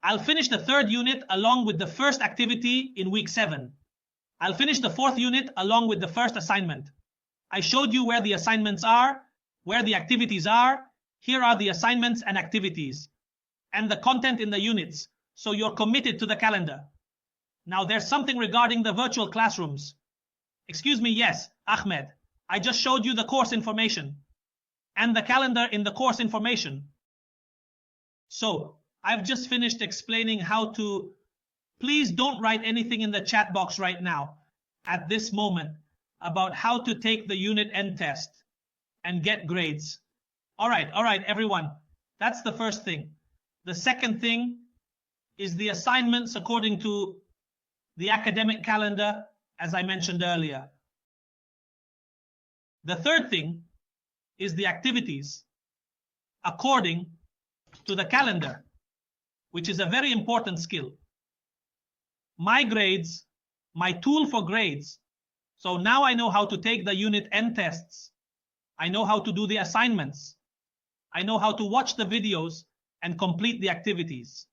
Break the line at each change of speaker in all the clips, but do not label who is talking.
I'll finish the 3rd unit along with the first activity in week 7. I'll finish the 4th unit along with the first assignment. I showed you where the assignments are, where the activities are. Here are the assignments and activities, and the content in the units, so you're committed to the calendar. Now there's something regarding the virtual classrooms. Excuse me, yes, Ahmed. I just showed you the course information and the calendar in the course information. So I've just finished explaining how to. Please don't write anything in the chat box right now, at this moment, about how to take the unit end test and get grades. All right, everyone. That's the first thing. The second thing is the assignments according to the academic calendar, as I mentioned earlier. The third thing is the activities according to the calendar, which is a very important skill. My grades, my tool for grades. So now I know how to take the unit end tests. I know how to do the assignments. I know how to watch the videos and complete the activities.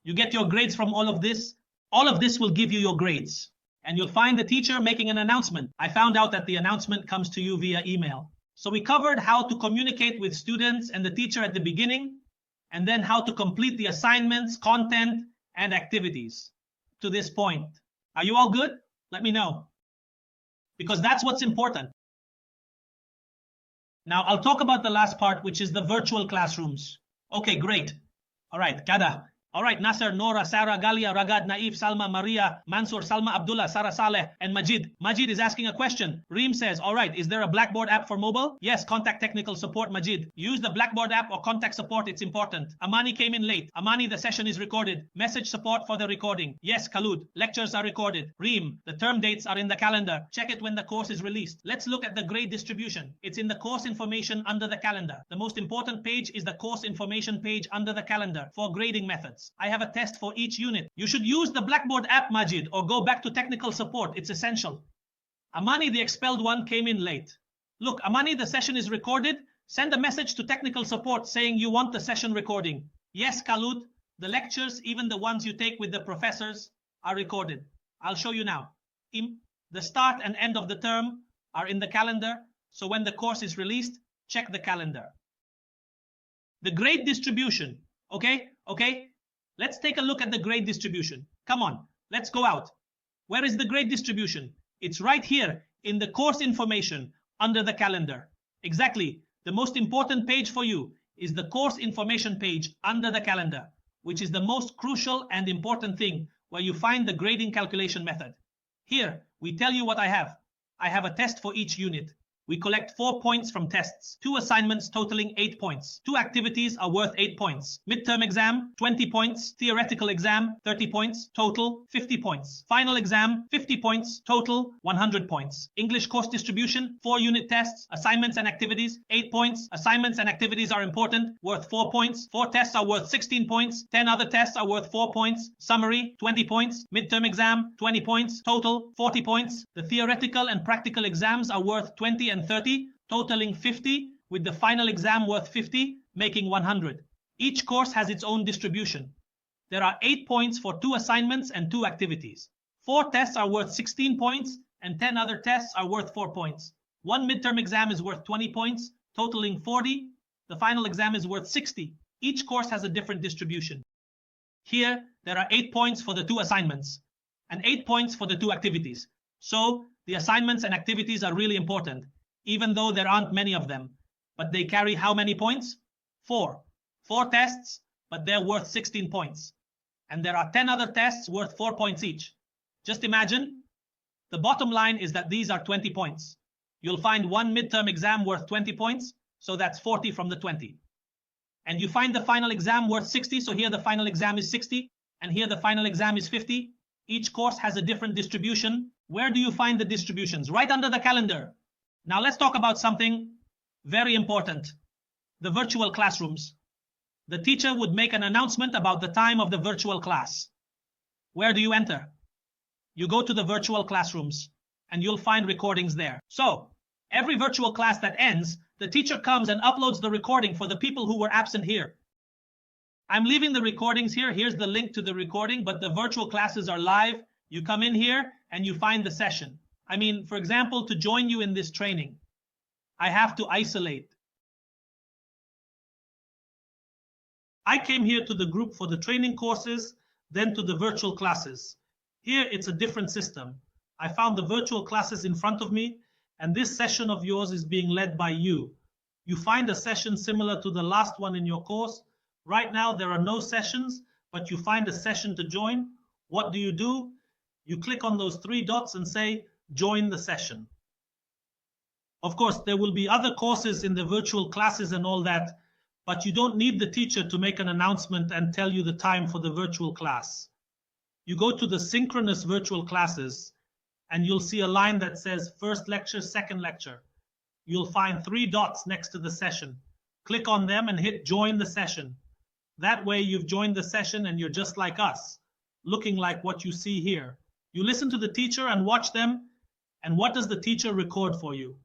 You get your grades from all of this. All of this will give you your grades. And you'll find the teacher making an announcement. I found out that the announcement comes to you via email. So we covered how to communicate with students and the teacher at the beginning, and then how to complete the assignments, content, and activities to this point. Are you all good? Let me know, because that's what's important. Now I'll talk about the last part, which is the virtual classrooms. Okay, great. All right, Kada. All right, Nasser, Nora, Sarah, Galia, Ragad, Naif, Salma, Maria, Mansour, Salma, Abdullah, Sarah Saleh, and Majid. Majid is asking a question. Reem says, all right, is there a Blackboard app for mobile? Yes, contact technical support, Majid. Use the Blackboard app or contact support, it's important. Amani came in late. Amani, the session is recorded. Message support for the recording. Yes, Khalud, lectures are recorded. Reem, the term dates are in the calendar. Check it when the course is released. Let's look at the grade distribution. It's in the course information under the calendar. The most important page is the course information page under the calendar for grading methods. I have a test for each unit. You should use the Blackboard app, Majid, or go back to technical support. It's essential. Amani, the expelled one, came in late. Look, Amani, the session is recorded. Send a message to technical support saying you want the session recording. Yes, Khalud, the lectures, even the ones you take with the professors, are recorded. I'll show you now. The start and end of the term are in the calendar, so when the course is released, check the calendar. The grade distribution. Okay. Let's take a look at the grade distribution. Come on, let's go out. Where is the grade distribution? It's right here in the course information under the calendar. Exactly. The most important page for you is the course information page under the calendar, which is the most crucial and important thing, where you find the grading calculation method. Here, we tell you what I have. I have a test for each unit. We collect 4 points from tests, 2 assignments totaling 8 points. 2 activities are worth 8 points. Midterm exam, 20 points. Theoretical exam, 30 points. Total, 50 points. Final exam, 50 points. Total, 100 points. English course distribution, 4 unit tests, assignments and activities, 8 points. Assignments and activities are important, worth 4 points. 4 tests are worth 16 points. 10 other tests are worth 4 points. Summary, 20 points. Midterm exam, 20 points. Total, 40 points. The theoretical and practical exams are worth 20 and 30, totaling 50, with the final exam worth 50, making 100. Each course has its own distribution. There are 8 points for 2 assignments and 2 activities. 4 tests are worth 16 points, and 10 other tests are worth 4 points. 1 midterm exam is worth 20 points, totaling 40. The final exam is worth 60. Each course has a different distribution. Here, there are 8 points for the 2 assignments, and 8 points for the 2 activities. So, the assignments and activities are really important, even though there aren't many of them. But they carry how many points? 4. 4 tests, but they're worth 16 points. And there are 10 other tests worth 4 points each. Just imagine, the bottom line is that these are 20 points. You'll find 1 midterm exam worth 20 points, so that's 40 from the 20. And you find the final exam worth 60, so here the final exam is 60, and here the final exam is 50. Each course has a different distribution. Where do you find the distributions? Right under the calendar. Now let's talk about something very important. The virtual classrooms. The teacher would make an announcement about the time of the virtual class. Where do you enter? You go to the virtual classrooms and you'll find recordings there. So every virtual class that ends, the teacher comes and uploads the recording for the people who were absent here. I'm leaving the recordings here. Here's the link to the recording, but the virtual classes are live. You come in here and you find the session. I mean, for example, to join you in this training, I have to isolate. I came here to the group for the training courses, then to the virtual classes. Here, it's a different system. I found the virtual classes in front of me, and this session of yours is being led by you. You find a session similar to the last one in your course. Right now, there are no sessions, but you find a session to join. What do? You click on those 3 dots and say, join the session. Of course, there will be other courses in the virtual classes and all that, but you don't need the teacher to make an announcement and tell you the time for the virtual class. You go to the synchronous virtual classes, and you'll see a line that says first lecture, second lecture. You'll find 3 dots next to the session. Click on them and hit join the session. That way you've joined the session and you're just like us, looking like what you see here. You listen to the teacher and watch them, and what does the teacher record for you?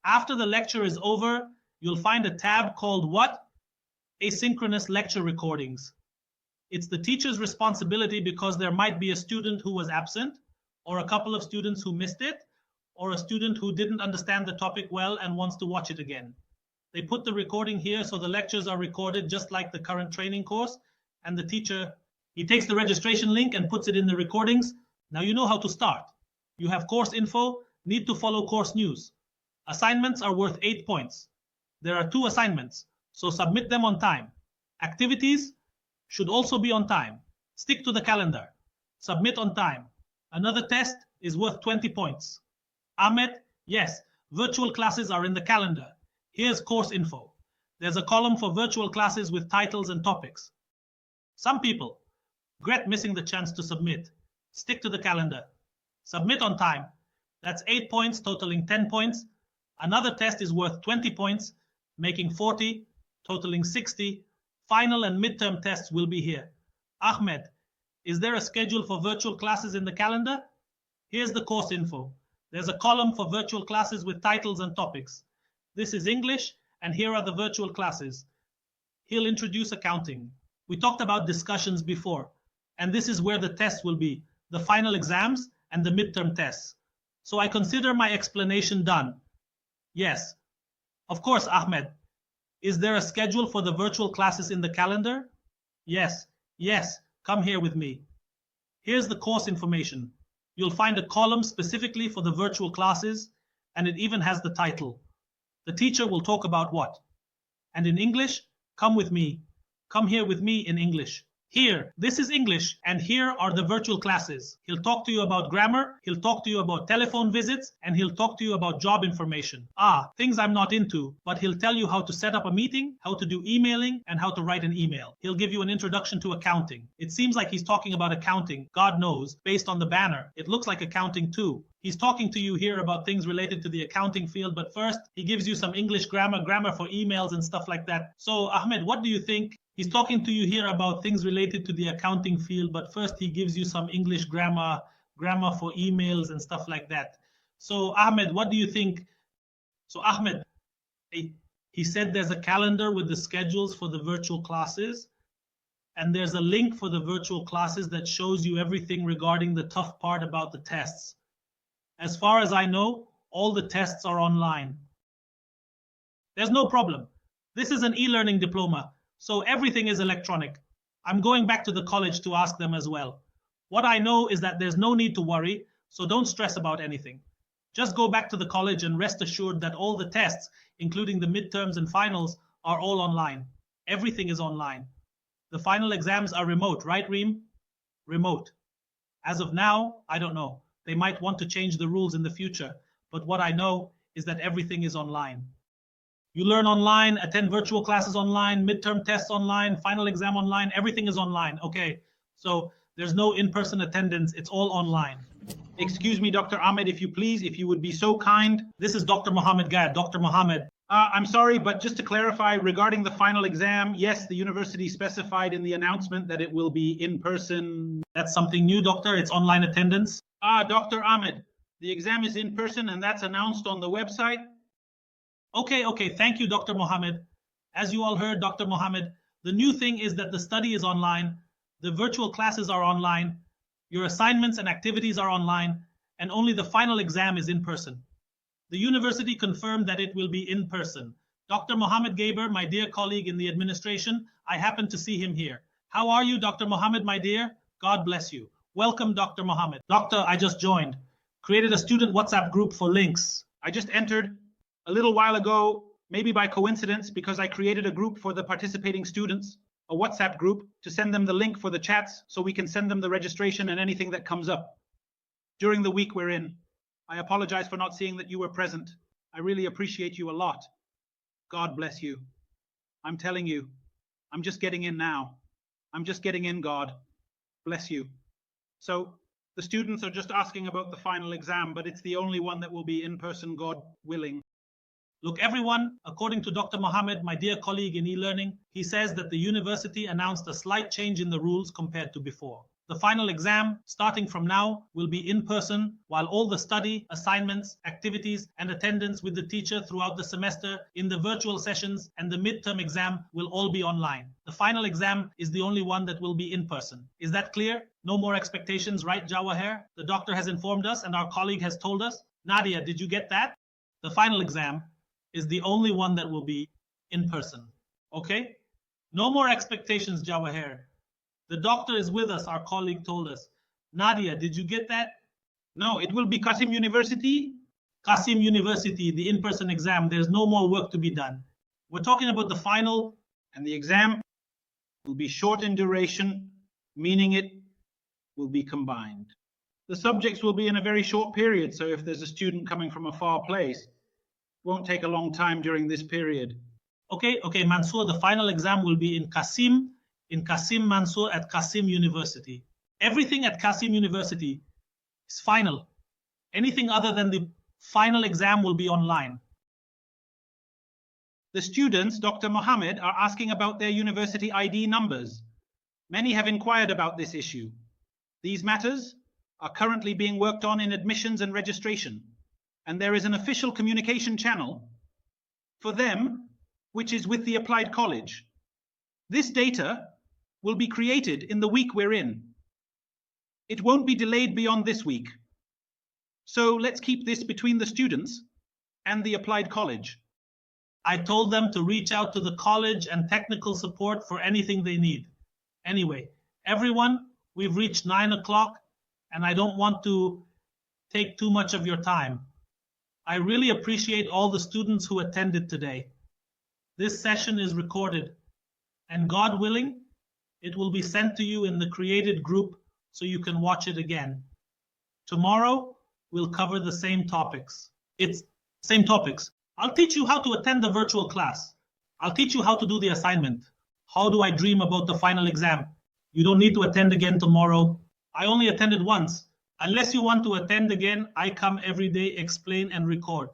After the lecture is over, you'll find a tab called what? Asynchronous lecture recordings. It's the teacher's responsibility because there might be a student who was absent, or a couple of students who missed it, or a student who didn't understand the topic well and wants to watch it again. They put the recording here so the lectures are recorded just like the current training course, and the teacher, he takes the registration link and puts it in the recordings. Now you know how to start. You have course info, need to follow course news. Assignments are worth 8 points. There are 2 assignments, so submit them on time. Activities should also be on time. Stick to the calendar. Submit on time. Another test is worth 20 points. Ahmed, yes, virtual classes are in the calendar. Here's course info. There's a column for virtual classes with titles and topics. Some people regret missing the chance to submit. Stick to the calendar. Submit on time. That's 8 points, totaling 10 points. Another test is worth 20 points, making 40, totaling 60. Final and midterm tests will be here. Ahmed, is there a schedule for virtual classes in the calendar? Here's the course info. There's a column for virtual classes with titles and topics. This is English, and here are the virtual classes. He'll introduce accounting. We talked about discussions before, and this is where the tests will be, the final exams and the midterm tests. So I consider my explanation done. Yes. Of course, Ahmed. Is there a schedule for the virtual classes in the calendar? Yes. Yes. Come here with me. Here's the course information. You'll find a column specifically for the virtual classes, and it even has the title. The teacher will talk about what? And in English, come with me. Come here with me in English. Here, this is English, and here are the virtual classes. He'll talk to you about grammar, he'll talk to you about telephone visits, and he'll talk to you about job information. Things I'm not into, but he'll tell you how to set up a meeting, how to do emailing, and how to write an email. He'll give you an introduction to accounting. It seems like he's talking about accounting, God knows, based on the banner. It looks like accounting too. He's talking to you here about things related to the accounting field, but first, he gives you some English grammar for emails and stuff like that. So, Ahmed, what do you think? He's talking to you here about things related to the accounting field, but first he gives you some English grammar for emails and stuff like that. So, Ahmed, what do you think? So, Ahmed, he said there's a calendar with the schedules for the virtual classes, and there's a link for the virtual classes that shows you everything regarding the tough part about the tests. As far as I know, all the tests are online. There's no problem. This is an e-learning diploma, so everything is electronic. I'm going back to the college to ask them as well. What I know is that there's no need to worry, so don't stress about anything. Just go back to the college and rest assured that all the tests, including the midterms and finals, are all online. Everything is online. The final exams are remote, right, Reem? Remote. As of now, I don't know. They might want to change the rules in the future, but what I know is that everything is online. You learn online, attend virtual classes online, midterm tests online, final exam online, everything is online. Okay, so there's no in-person attendance, it's all online. Excuse me, Dr. Ahmed, if you please, if you would be so kind. This is Dr. Mohammed Gad. Dr. Mohammed. I'm sorry, but just to clarify regarding the final exam, yes, the university specified in the announcement that it will be in person. That's something new, doctor. It's online attendance. Dr. Ahmed, the exam is in person and that's announced on the website. Okay. Thank you, Dr. Mohammed. As you all heard, Dr. Mohammed, The new thing is that the study is online, the virtual classes are online, your assignments and activities are online, and only the final exam is in person. The university confirmed that it will be in person. Dr. Mohammed Gaber, my dear colleague in the administration, I happen to see him here. How are you, Dr. Mohammed, my dear? God bless you. Welcome, Dr. Mohammed. Doctor, I just joined. Created a student WhatsApp group for links. I just entered a little while ago, maybe by coincidence, because I created a group for the participating students, a WhatsApp group, to send them the link for the chats so we can send them the registration and anything that comes up during the week we're in. I apologize for not seeing that you were present. I really appreciate you a lot. God bless you. I'm telling you, I'm just getting in now. I'm just getting in, God. Bless you. So the students are just asking about the final exam, but it's the only one that will be in person, God willing. Look, everyone, according to Dr. Mohammed, my dear colleague in e-learning, he says that the university announced a slight change in the rules compared to before. The final exam, starting from now, will be in person, while all the study, assignments, activities, and attendance with the teacher throughout the semester in the virtual sessions and the midterm exam will all be online. The final exam is the only one that will be in person. Is that clear? No more expectations, right, Jawahir? The doctor has informed us and our colleague has told us. Nadia, did you get that? The final exam is the only one that will be in person. Okay? No more expectations, Jawahir. The doctor is with us, our colleague told us. Nadia, did you get that? No, it will be Qasim University. Qasim University, the in-person exam. There's no more work to be done. We're talking about the final, and the exam will be short in duration, meaning it will be combined. The subjects will be in a very short period, so if there's a student coming from a far place, it won't take a long time during this period. Okay, Mansoor, the final exam will be in Qasim Mansour at Qasim University. Everything at Qasim University is final. Anything other than the final exam will be online. The students, Dr. Mohammed, are asking about their university ID numbers. Many have inquired about this issue. These matters are currently being worked on in admissions and registration, and there is an official communication channel for them, which is with the applied college. This data will be created in the week we're in. It won't be delayed beyond this week. So let's keep this between the students and the applied college. I told them to reach out to the college and technical support for anything they need. Anyway, everyone, we've reached 9 o'clock and I don't want to take too much of your time. I really appreciate all the students who attended today. This session is recorded, and God willing, it will be sent to you in the created group so you can watch it again. Tomorrow, we'll cover the same topics. I'll teach you how to attend the virtual class. I'll teach you how to do the assignment. How do I dream about the final exam? You don't need to attend again tomorrow. I only attended once. Unless you want to attend again, I come every day, explain and record.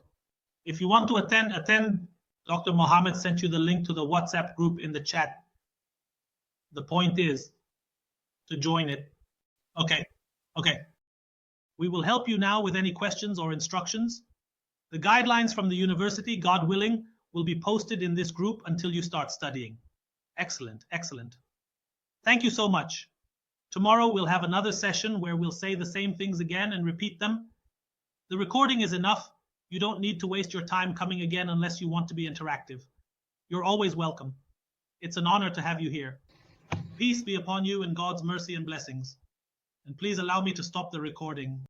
If you want to attend. Dr. Mohammed sent you the link to the WhatsApp group in the chat. The point is to join it. Okay. We will help you now with any questions or instructions. The guidelines from the university, God willing, will be posted in this group until you start studying. Excellent. Thank you so much. Tomorrow we'll have another session where we'll say the same things again and repeat them. The recording is enough. You don't need to waste your time coming again unless you want to be interactive. You're always welcome. It's an honor to have you here. Peace be upon you and God's mercy and blessings. And please allow me to stop the recording.